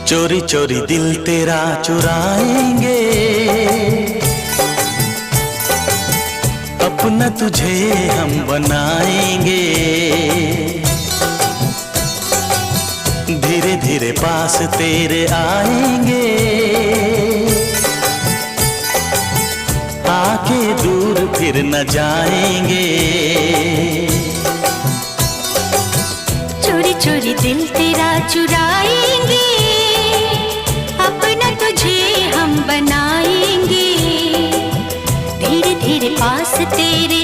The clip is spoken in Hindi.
चोरी चोरी दिल तेरा चुराएंगे, अपना तुझे हम बनाएंगे। धीरे धीरे पास तेरे आएंगे, आके दूर फिर न जाएंगे। चोरी चोरी दिल तेरा चुराएंगे, अपना तुझे हम बनाएंगे। धीरे धीरे पास तेरे